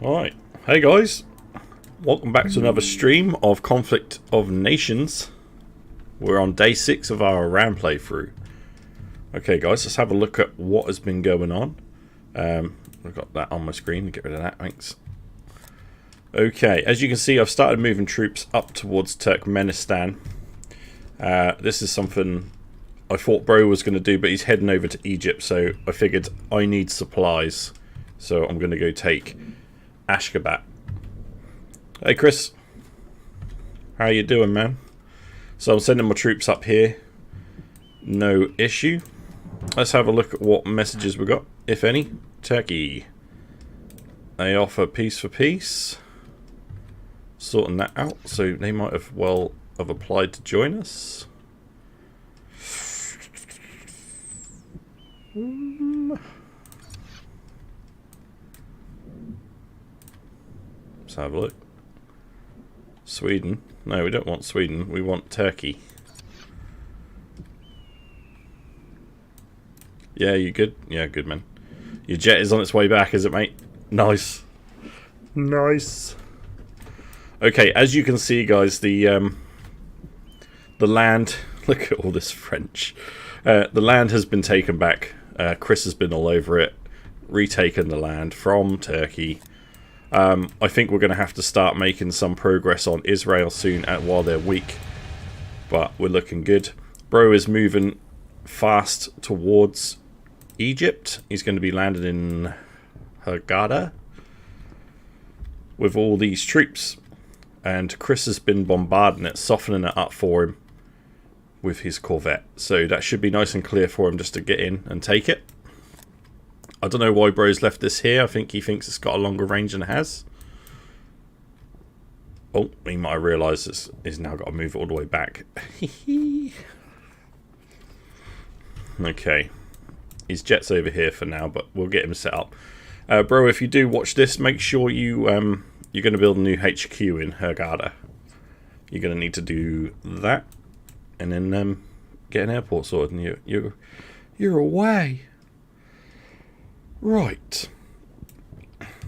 Alright, hey guys, welcome back to another stream of Conflict of Nations. We're on day 6 of our RAM playthrough. Okay guys, let's have a look at what has been going on. I've got that on my screen, get rid of that, thanks. Okay, as you can see, I've started moving troops up towards Turkmenistan. This is something I thought Bro was going to do, but he's heading over to Egypt, so I figured I need supplies. So I'm going to go take Ashgabat. Hey Chris, how you doing, man? So I'm sending my troops up here, no issue. Let's have a look at what messages we got, if any. Turkey, they offer peace for peace, sorting that out, so they might have have applied to join us. Let's have a look. Sweden. No, we don't want Sweden. We want Turkey. Yeah, you good? Yeah, good, man. Your jet is on its way back, is it, mate? Nice. Nice. Okay, as you can see, guys, the land... Look at all this French. The land has been taken back. Chris has been all over it. Retaken the land from Turkey. I think we're going to have to start making some progress on Israel soon while they're weak. But we're looking good. Bro is moving fast towards Egypt. He's going to be landed in Hurghada with all these troops. And Chris has been bombarding it, softening it up for him with his Corvette. So that should be nice and clear for him just to get in and take it. I don't know why Bro's left this here. I think he thinks it's got a longer range than it has. Oh, he might have realised he's now got to move it all the way back. Okay. His jet's over here for now, but we'll get him set up. Bro, if you do watch this, make sure you're going to build a new HQ in Hurghada. You're going to need to do that. And then get an airport sorted, and you're away. Right.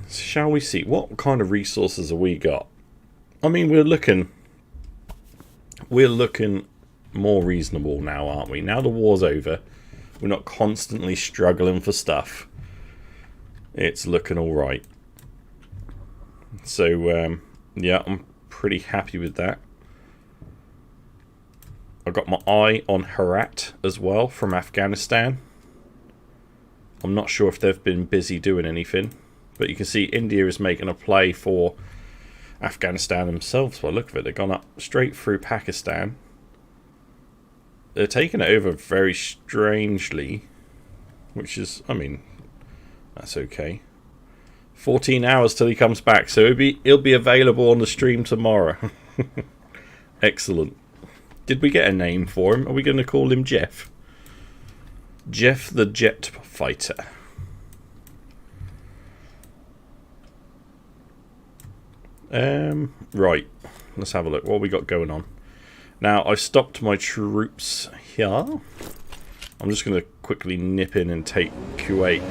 Shall we see what kind of resources have we got? I mean, we're looking more reasonable now, aren't we? Now the war's over, we're not constantly struggling for stuff. It's looking all right. So yeah, I'm pretty happy with that. I've got my eye on Herat as well from Afghanistan. I'm not sure if they've been busy doing anything, but you can see India is making a play for Afghanistan themselves. By the look of it, they've gone up straight through Pakistan. They're taking it over very strangely, which is, I mean, that's okay. 14 hours till he comes back, so he'll be available on the stream tomorrow. Excellent. Did we get a name for him? Are we going to call him Jeff? Jeff the Jet Fighter. Right. Let's have a look. What we got going on? Now, I've stopped my troops here. I'm just going to quickly nip in and take Kuwait.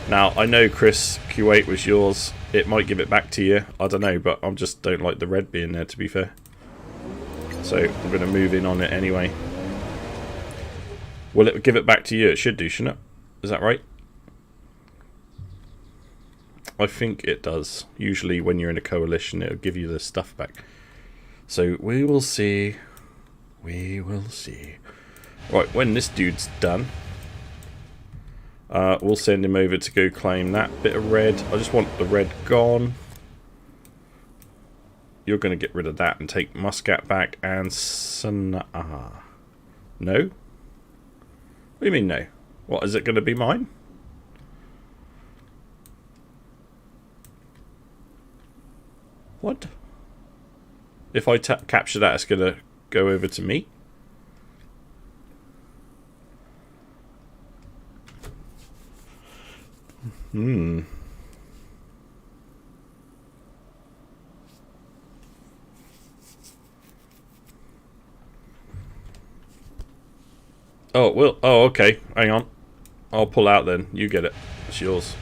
Now, I know, Chris, Kuwait was yours. It might give it back to you. I don't know, but I just don't like the red being there, to be fair. So, I'm going to move in on it anyway. Will it give it back to you? It should do, shouldn't it? Is that right? I think it does. Usually when you're in a coalition, it'll give you the stuff back. So, we will see. We will see. Right, when this dude's done, we'll send him over to go claim that bit of red. I just want the red gone. You're going to get rid of that and take Muscat back and Sana'a. No? What do you mean no? What, is it going to be mine? What? If I capture that, it's going to go over to me? Oh, well, oh, okay. Hang on. I'll pull out then. You get it. It's yours.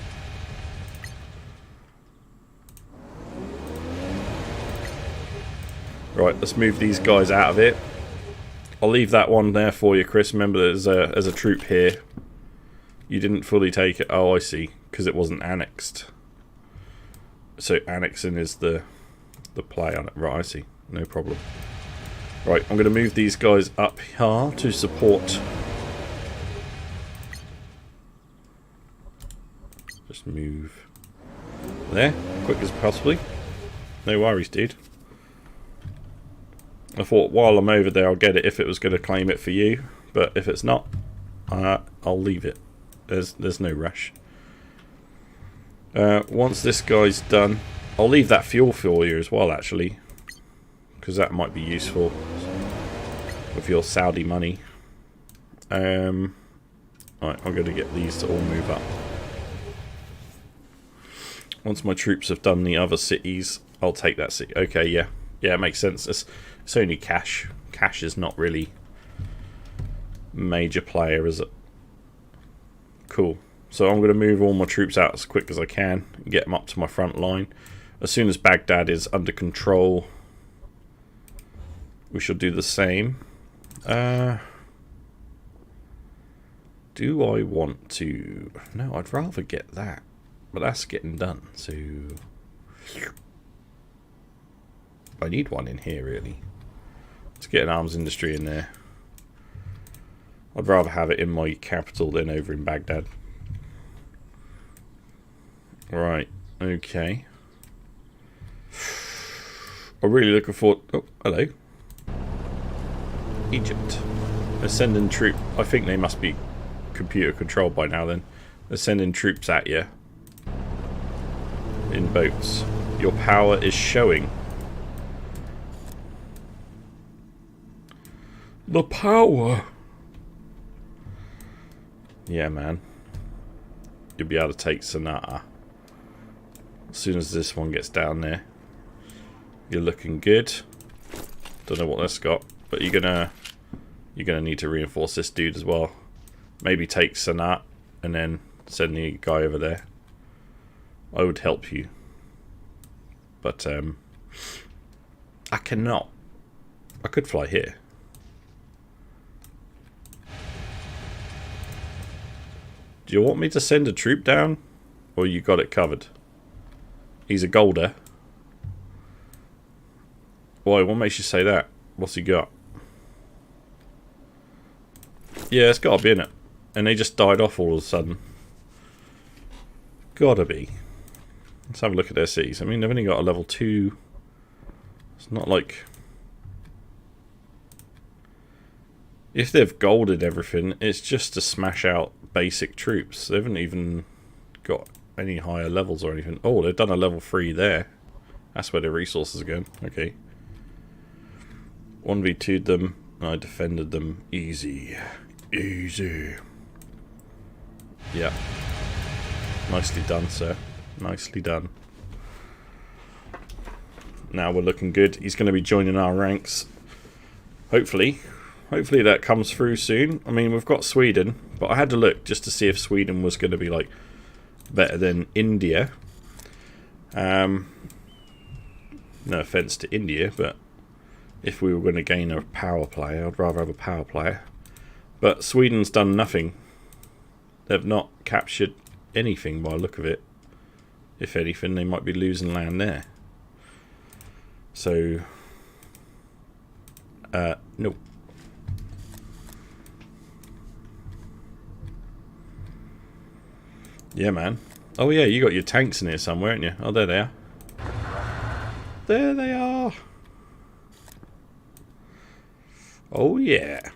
Right, let's move these guys out of it. I'll leave that one there for you, Chris. Remember, there's a troop here. You didn't fully take it. Oh, I see. Because it wasn't annexed. So annexing is the play on it. Right, I see. No problem. Right, I'm going to move these guys up here to support. Just move there, quick as possibly. No worries, dude. I thought while I'm over there I'll get it if it was going to claim it for you, but if it's not, I'll leave it. There's no rush. Once this guy's done, I'll leave that fuel for you as well, actually, because that might be useful with your Saudi money. Right, I'm going to get these to all move up. Once my troops have done the other cities, I'll take that city. Okay, yeah, it makes sense. It's only cash. Cash is not really major player, is it? Cool. So I'm going to move all my troops out as quick as I can and get them up to my front line. As soon as Baghdad is under control, we shall do the same. Do I want to... No, I'd rather get that. But that's getting done, so... I need one in here, really. Let's get an arms industry in there. I'd rather have it in my capital than over in Baghdad. Right, okay. I'm really looking forward... Oh, hello. Egypt. They're sending troops... I think they must be computer controlled by now then. They're sending troops at you. In boats. Your power is showing. The power. Yeah, man. You'll be able to take Sonata. As soon as this one gets down there. You're looking good. Don't know what that's got, but you're gonna need to reinforce this dude as well. Maybe take Sonata and then send the guy over there. I would help you, but I cannot. I could fly here. Do you want me to send a troop down, or you got it covered? He's a golder. Why? What makes you say that? What's he got? Yeah, it's got to be in it, and they just died off all of a sudden. Gotta be. Let's have a look at their cities. I mean, they've only got a level 2. It's not like... If they've golded everything, it's just to smash out basic troops. They haven't even got any higher levels or anything. Oh, they've done a level 3 there. That's where their resources are going. Okay. 1v2'd them. I defended them. Easy. Easy. Yeah. Nicely done, sir. Nicely done. Now we're looking good. He's going to be joining our ranks. Hopefully. Hopefully that comes through soon. I mean, we've got Sweden, but I had to look just to see if Sweden was going to be like better than India. No offense to India, but if we were going to gain a power player, I'd rather have a power player. But Sweden's done nothing. They've not captured anything by the look of it. If anything, they might be losing land there. So, no. Yeah, man. Oh yeah, you got your tanks in here somewhere, haven't you? Oh, there they are. There they are. Oh yeah.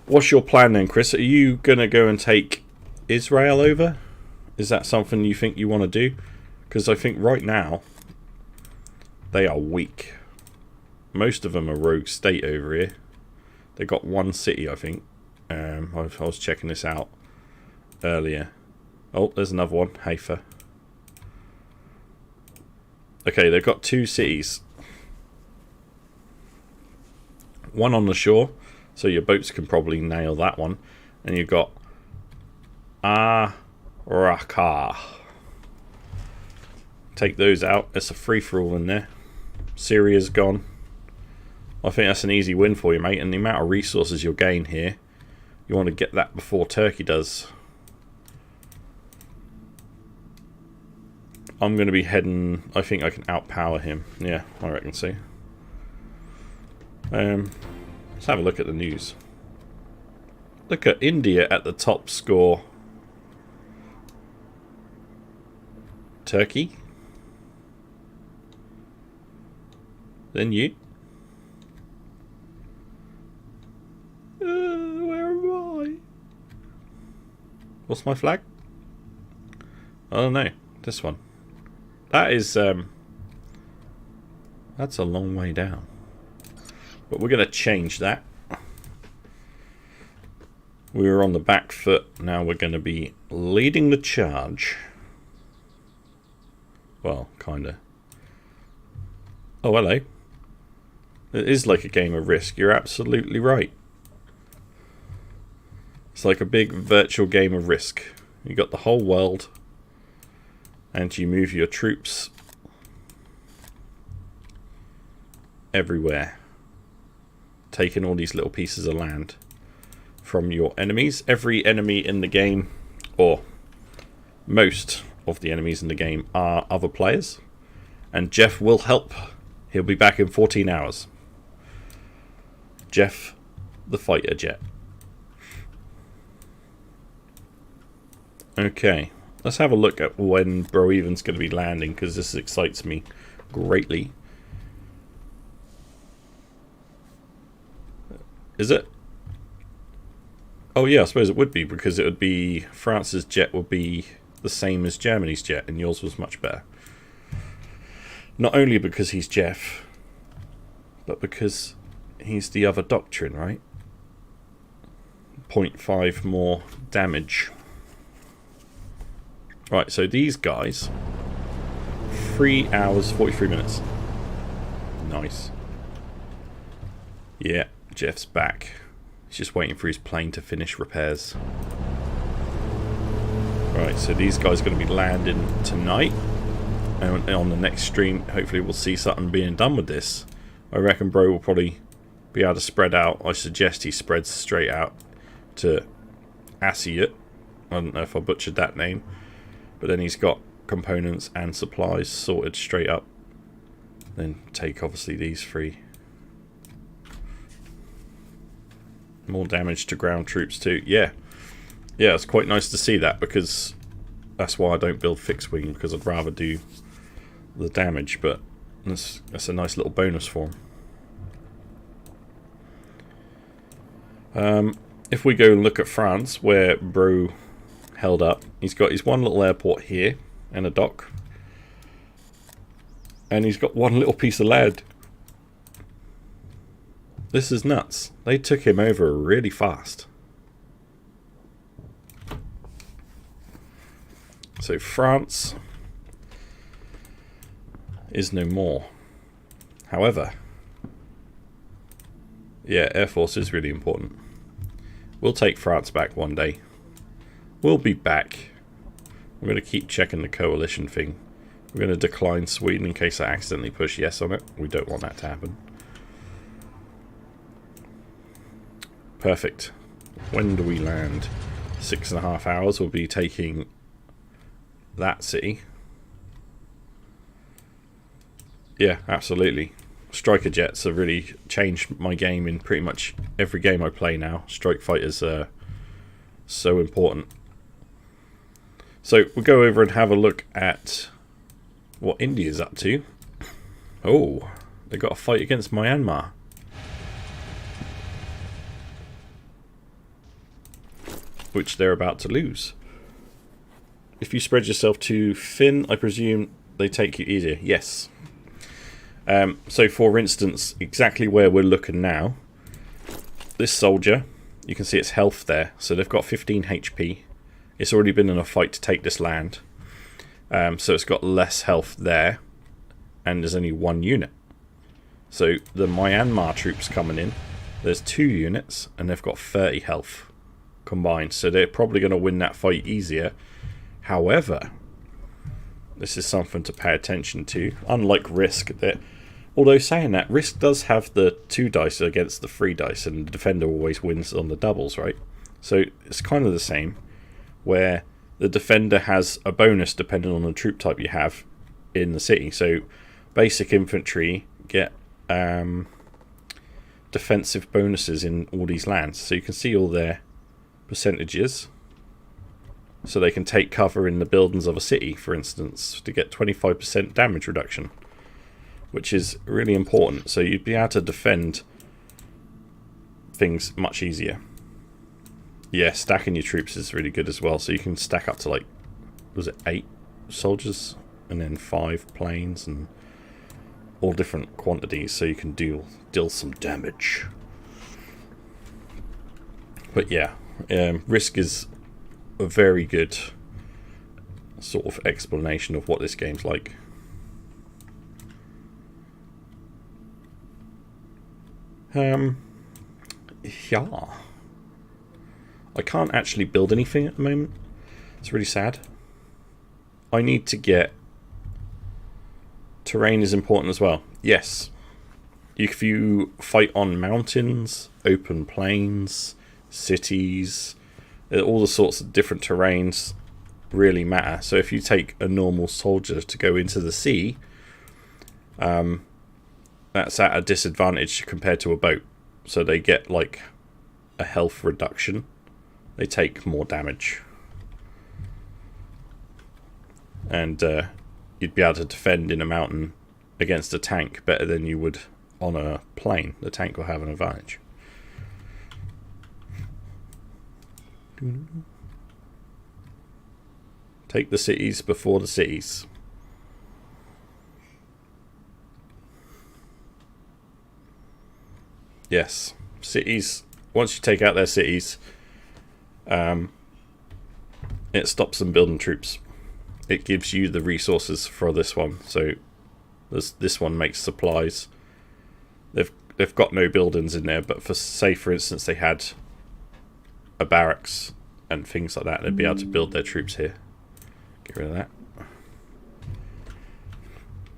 What's your plan then, Chris? Are you gonna go and take Israel over? Is that something you think you want to do? Because I think right now they are weak. Most of them are rogue state over here. They got one city, I think. I was checking this out earlier. Oh, there's another one, Haifa. Okay, they've got 2 cities. One on the shore, so your boats can probably nail that one. And you've got Raqqa. Take those out. It's a free-for-all in there. Syria's gone. I think that's an easy win for you, mate. And the amount of resources you'll gain here, you want to get that before Turkey does. I'm going to be heading... I think I can outpower him. Yeah, I reckon so. Let's have a look at the news. Look at India at the top score. Turkey. Then you. Where am I? What's my flag? I don't know. This one. That is, that's a long way down. But we're going to change that. We were on the back foot. Now we're going to be leading the charge. Well, kind of. Oh, hello. It is like a game of Risk. You're absolutely right. It's like a big virtual game of Risk. You got the whole world. And you move your troops everywhere. Taking all these little pieces of land from your enemies. Every enemy in the game, or most of the enemies in the game, are other players. And Jeff will help. He'll be back in 14 hours. Jeff, the fighter jet. Okay, let's have a look at when Broeven's going to be landing, because this excites me greatly. Is it? Oh yeah, I suppose it would be, because it would be France's jet would be the same as Germany's jet, and yours was much better. Not only because he's Jeff, but because he's the other doctrine, right? 0.5 more damage. Right, so these guys, 3 hours, 43 minutes. Nice. Yeah, Jeff's back. He's just waiting for his plane to finish repairs. Right, so these guys are going to be landing tonight. And on the next stream, hopefully we'll see something being done with this. I reckon Bro will probably be able to spread out. I suggest he spreads straight out to ASUS. I don't know if I butchered that name. But then he's got components and supplies sorted straight up. Then take obviously these three. More damage to ground troops too. Yeah. Yeah, it's quite nice to see that, because that's why I don't build fixed wing, because I'd rather do the damage, but that's a nice little bonus for him. If we go and look at France, where Bro held up, he's got his one little airport here and a dock, and he's got one little piece of land. This is nuts. They took him over really fast. So France is no more. However, yeah, Air Force is really important. We'll take France back one day. We'll be back. We're going to keep checking the coalition thing. We're going to decline Sweden in case I accidentally push yes on it. We don't want that to happen. Perfect. When do we land? 6.5 hours. We'll be taking that city. Yeah, absolutely. Striker jets have really changed my game in pretty much every game I play now. Strike fighters are so important. So we'll go over and have a look at what India's up to. Oh, they got a fight against Myanmar. Which they're about to lose. If you spread yourself too thin, I presume they take you easier. Yes. So for instance, exactly where we're looking now, this soldier, you can see its health there. So they've got 15 HP. It's already been in a fight to take this land. So it's got less health there. And there's only one unit. So the Myanmar troops coming in, there's 2 units and they've got 30 health combined. So they're probably going to win that fight easier. However, this is something to pay attention to. Unlike Risk, that Although saying that, Risk does have the 2 dice against the 3 dice, and the defender always wins on the doubles, right? So it's kind of the same, where the defender has a bonus depending on the troop type you have in the city. So basic infantry get defensive bonuses in all these lands. So you can see all their percentages. So they can take cover in the buildings of a city, for instance, to get 25% damage reduction, which is really important. So you'd be able to defend things much easier. Yeah, stacking your troops is really good as well. So you can stack up to, like, was it 8 soldiers and then 5 planes and all different quantities, so you can deal some damage. But yeah, Risk is a very good sort of explanation of what this game's like. Yeah. I can't actually build anything at the moment. It's really sad. I need to get... Terrain is important as well. Yes. If you fight on mountains, open plains, cities, all the sorts of different terrains really matter. So if you take a normal soldier to go into the sea, that's at a disadvantage compared to a boat. So they get like a health reduction. They take more damage. And you'd be able to defend in a mountain against a tank better than you would on a plane. The tank will have an advantage. Take the cities before the cities. Yes, cities. Once you take out their cities, it stops them building troops. It gives you the resources for this one. So this one makes supplies. They've got no buildings in there, but for say for instance they had a barracks and things like that, they'd be able to build their troops here. Get rid of that.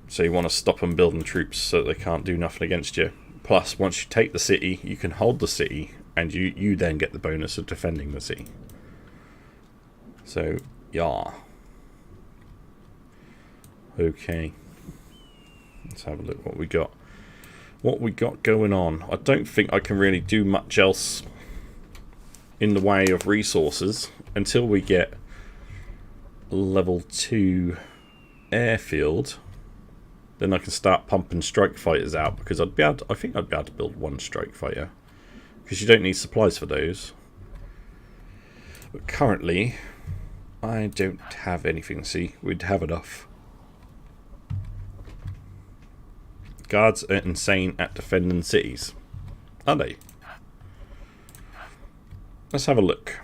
So you want to stop them building troops so that they can't do nothing against you. Plus, once you take the city, you can hold the city, and you then get the bonus of defending the city. So, yeah. Okay. Let's have a look what we got. What we got going on. I don't think I can really do much else in the way of resources until we get level 2 airfield. Then I can start pumping strike fighters out, because I think I'd be able to build 1 strike fighter, because you don't need supplies for those. But currently I don't have anything. See, we'd have enough. Guards are insane at defending cities, are they? Let's have a look.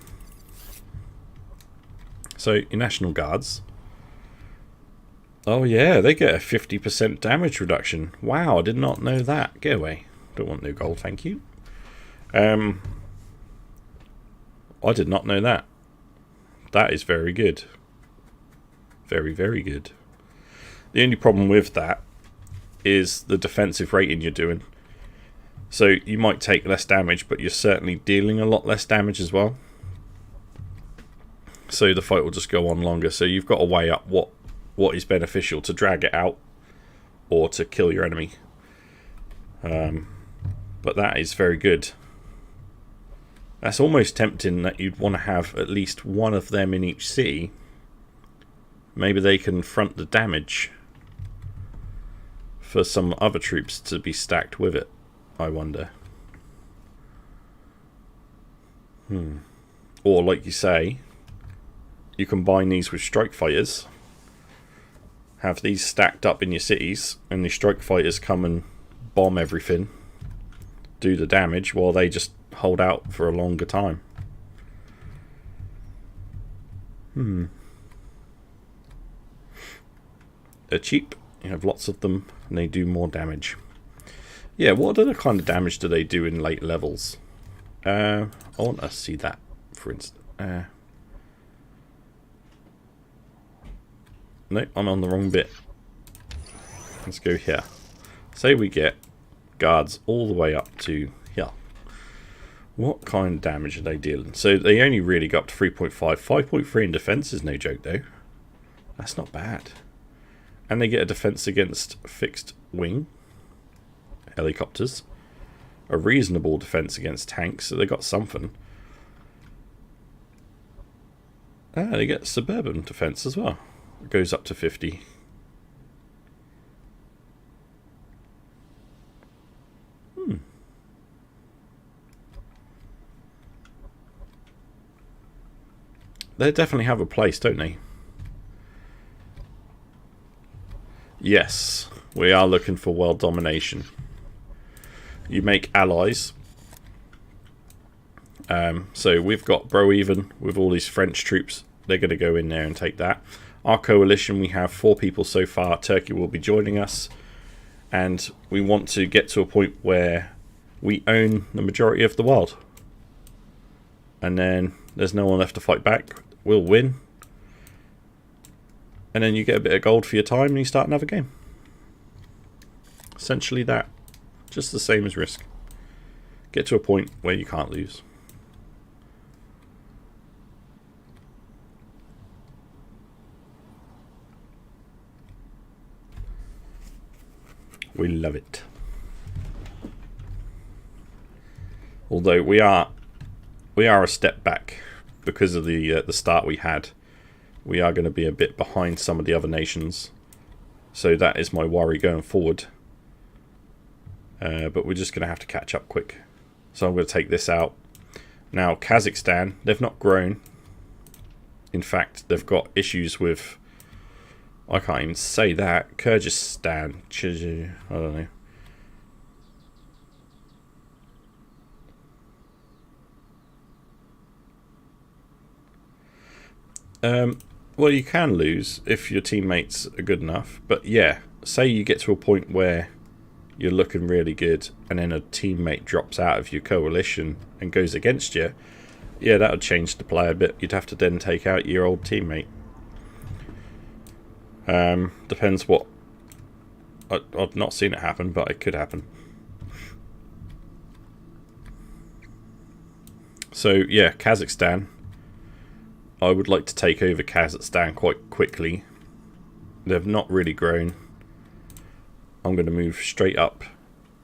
So your National Guards, oh yeah, they get a 50% damage reduction. Wow, I did not know that. Get away. Don't want no gold, thank you. I did not know that. That is very good. Very, very good. The only problem with that is the defensive rating you're doing. So you might take less damage, but you're certainly dealing a lot less damage as well. So the fight will just go on longer. So you've got to weigh up what is beneficial, to drag it out or to kill your enemy. But that is very good. That's almost tempting that you'd want to have at least one of them in each city. Maybe they can front the damage for some other troops to be stacked with it, I wonder. Or like you say, you combine these with strike fighters, have these stacked up in your cities, and the strike fighters come and bomb everything, do the damage, while they just hold out for a longer time. They're cheap, you have lots of them, and they do more damage. Yeah, what other kind of damage do they do in late levels? I want to see that, for instance. No, I'm on the wrong bit. Let's go here. Say we get guards all the way up to here. What kind of damage are they dealing? So they only really got up to 3.5. 5.3 in defense is no joke though. That's not bad. And they get a defense against fixed wing helicopters. A reasonable defense against tanks, so they got something. Ah, they get suburban defense as well. It goes up to 50. They definitely have a place, don't they? Yes, we are looking for world domination. You make allies. So we've got Broeven with all these French troops. They're going to go in there and take that. Our coalition, we have 4 people so far. Turkey will be joining us. And we want to get to a point where we own the majority of the world. And then there's no one left to fight back. We'll win. And then you get a bit of gold for your time and you start another game. Essentially that. Just the same as Risk. Get to a point where you can't lose. We love it. Although we are a step back because of the start we had. We are going to be a bit behind some of the other nations. So that is my worry going forward. But we're just going to have to catch up quick. So I'm going to take this out. Now Kazakhstan, they've not grown. In fact, they've got issues with... I can't even say that. Kyrgyzstan. I don't know. Well, you can lose if your teammates are good enough. But yeah, say you get to a point where you're looking really good and then a teammate drops out of your coalition and goes against you. Yeah, that would change the play a bit. You'd have to then take out your old teammate. Depends what... I've not seen it happen, but it could happen. So yeah, Kazakhstan. I would like to take over Kazakhstan quite quickly. They've not really grown. I'm going to move straight up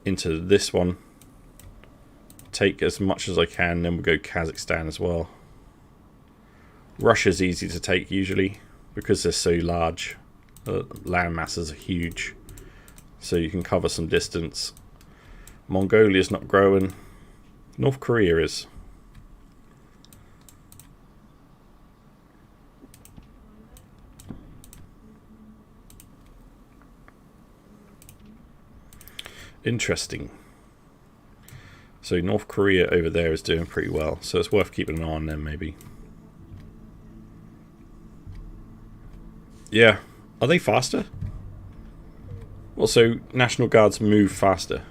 into this one. Take as much as I can, then we'll go Kazakhstan as well. Russia's easy to take usually because they're so large. The land masses are huge. So you can cover some distance. Mongolia's not growing. North Korea is. Interesting. So North Korea over there is doing pretty well, so it's worth keeping an eye on them maybe. Yeah. Are they faster? Also, National Guards move faster.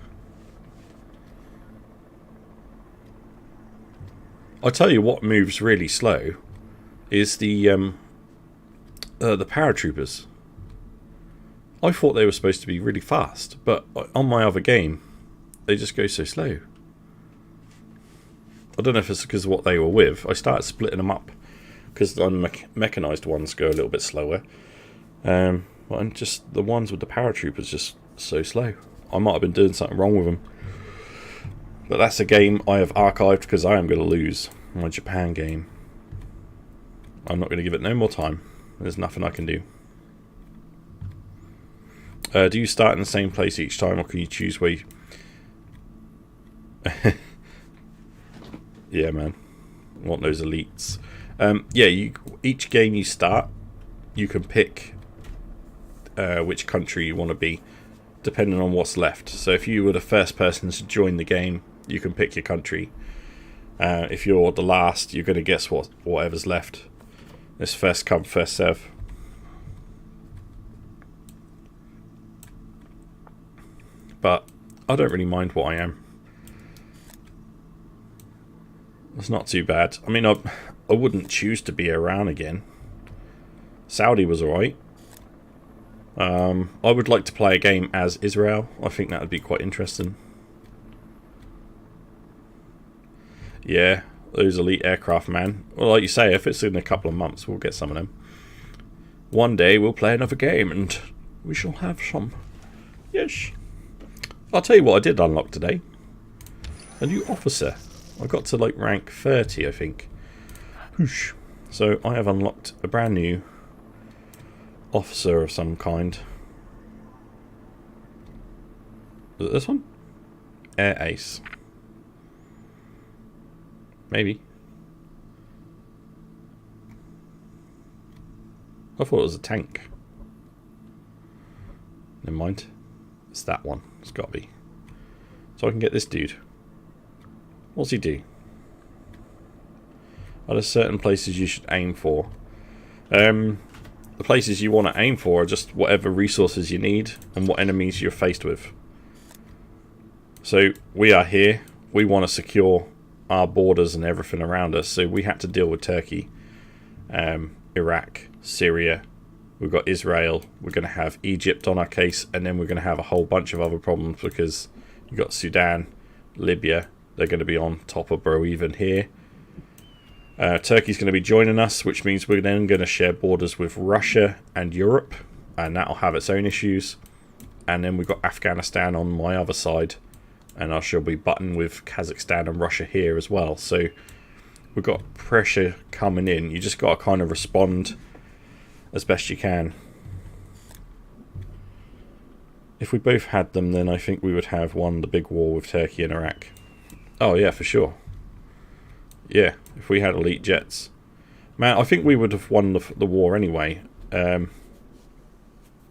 I'll tell you what moves really slow is the paratroopers. I thought they were supposed to be really fast, but on my other game, they just go so slow. I don't know if it's because of what they were with. I started splitting them up because the mechanized ones go a little bit slower. And just the ones with the paratroopers just so slow. I might have been doing something wrong with them. But that's a game I have archived because I am going to lose my Japan game. I'm not going to give it no more time. There's nothing I can do. Do you start in the same place each time, or can you choose where you... Yeah, man. I want those elites. Yeah, each game you start, you can pick which country you want to be, depending on what's left. So if you were the first person to join the game, you can pick your country. If you're the last, you're going to guess whatever's left. It's first come, first serve. But I don't really mind what I am. It's not too bad. I mean, I wouldn't choose to be Iran again. Saudi was alright. I would like to play a game as Israel. I think that would be quite interesting. Yeah, those elite aircraft, man. Well, like you say, if it's in a couple of months, we'll get some of them. One day we'll play another game and we shall have some. Yes. I'll tell you what I did unlock today. A new officer. I got to like rank 30, I think. Whoosh. So I have unlocked a brand new officer of some kind. Is it this one? Air Ace. Maybe. I thought it was a tank. Never mind. It's that one. It's got to be. So I can get this dude. What's he do? Are there certain places you should aim for? The places you want to aim for are just whatever resources you need and what enemies you're faced with. So we are here. We want to secure our borders and everything around us. So we had to deal with Turkey, Iraq, Syria. We've got Israel. We're going to have Egypt on our case, and then we're going to have a whole bunch of other problems because you've got Sudan, Libya. They're going to be on top of Broeven here. Turkey's going to be joining us, which means we're then going to share borders with Russia and Europe, and that'll have its own issues. And then we've got Afghanistan on my other side, and I shall be butting with Kazakhstan and Russia here as well. So we've got pressure coming in. You just got to kind of respond as best you can. If we both had them, then I think we would have won the big war with Turkey and Iraq. Oh yeah, for sure. Yeah, if we had elite jets. Man, I think we would have won the war anyway. The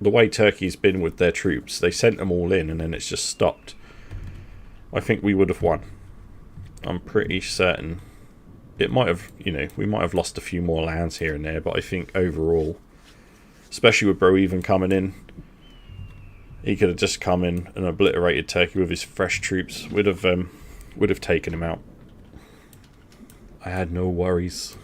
way Turkey's been with their troops, they sent them all in and then it's just stopped. I think we would have won. I'm pretty certain. It might have, you know, we might have lost a few more lands here and there, but I think overall, especially with Broeven coming in, he could have just come in and obliterated Turkey with his fresh troops. Would have taken him out. I had no worries.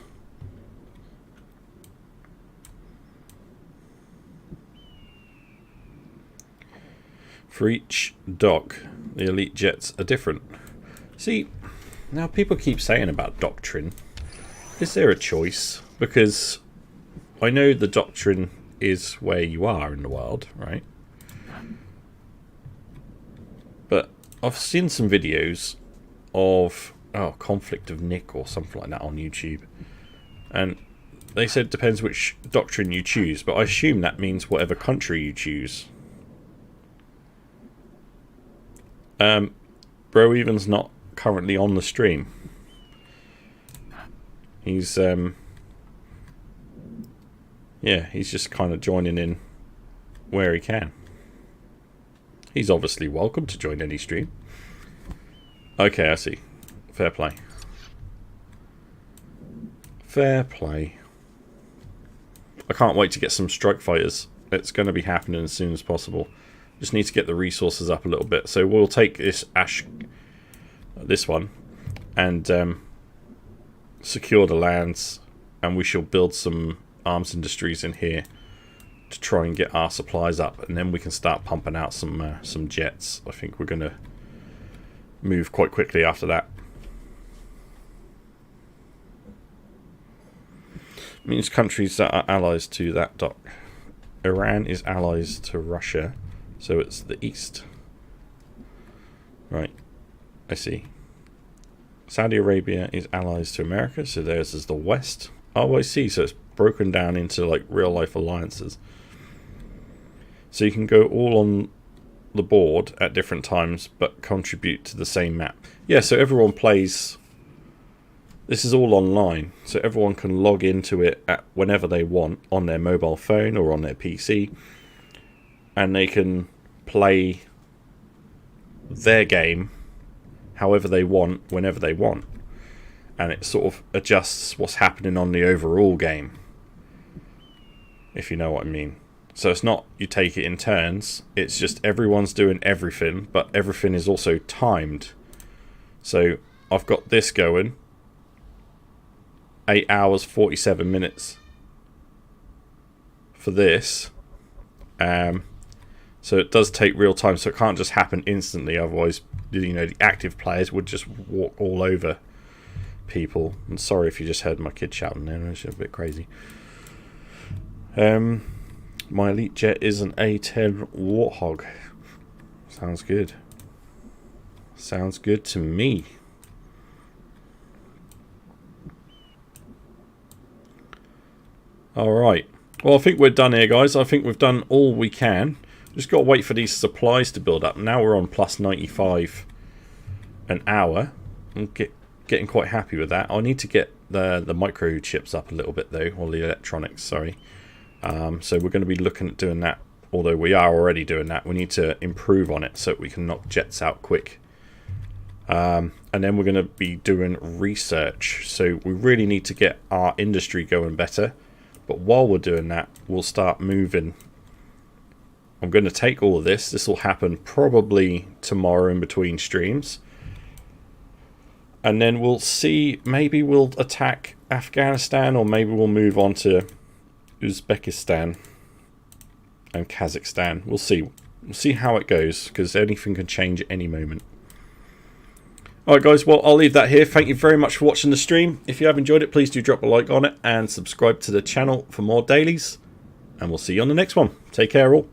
For each dock, the elite jets are different. See, now people keep saying about doctrine. Is there a choice? Because I know the doctrine is where you are in the world, right? But I've seen some videos of Conflict of Nick or something like that on YouTube, and they said it depends which doctrine you choose, but I assume that means whatever country you choose. Broeven's not currently on the stream. He's yeah, he's just kind of joining in where he can. He's obviously welcome to join any stream. Okay, I see. Fair play. Fair play. I can't wait to get some strike fighters. It's going to be happening as soon as possible. Just need to get the resources up a little bit. So we'll take this this one, and secure the lands, and we shall build some arms industries in here to try and get our supplies up, and then we can start pumping out some jets. I think we're going to move quite quickly after that. It means countries that are allies to that dock. Iran is allies to Russia, so it's the east. Right, I see. Saudi Arabia is allies to America, so theirs is the west. Oh, I see, so it's broken down into like real life alliances. So you can go all on the board at different times but contribute to the same map. Yeah, so everyone plays. This is all online, so everyone can log into it at whenever they want on their mobile phone or on their PC, and they can play their game however they want, whenever they want, and it sort of adjusts what's happening on the overall game, if you know what I mean. So it's not you take it in turns, it's just everyone's doing everything, but everything is also timed. So I've got this going 8 hours 47 minutes for this, So it does take real time, so it can't just happen instantly. Otherwise, you know, the active players would just walk all over people. And sorry if you just heard my kid shouting there, it's a bit crazy. My Elite Jet is an A10 Warthog. Sounds good. Sounds good to me. Alright. Well, I think we're done here, guys. I think we've done all we can. Just got to wait for these supplies to build up. Now we're on plus 95 an hour. I'm getting quite happy with that. I need to get the microchips up a little bit, though. Or the electronics, sorry. So we're going to be looking at doing that. Although we are already doing that. We need to improve on it so we can knock jets out quick. And then we're going to be doing research. So we really need to get our industry going better. But while we're doing that, we'll start moving. I'm going to take all of this. This will happen probably tomorrow in between streams. And then we'll see. Maybe we'll attack Afghanistan, or maybe we'll move on to Uzbekistan and Kazakhstan. We'll see. We'll see how it goes, because anything can change at any moment. Alright guys, well I'll leave that here. Thank you very much for watching the stream. If you have enjoyed it, please do drop a like on it and subscribe to the channel for more dailies. And we'll see you on the next one. Take care all.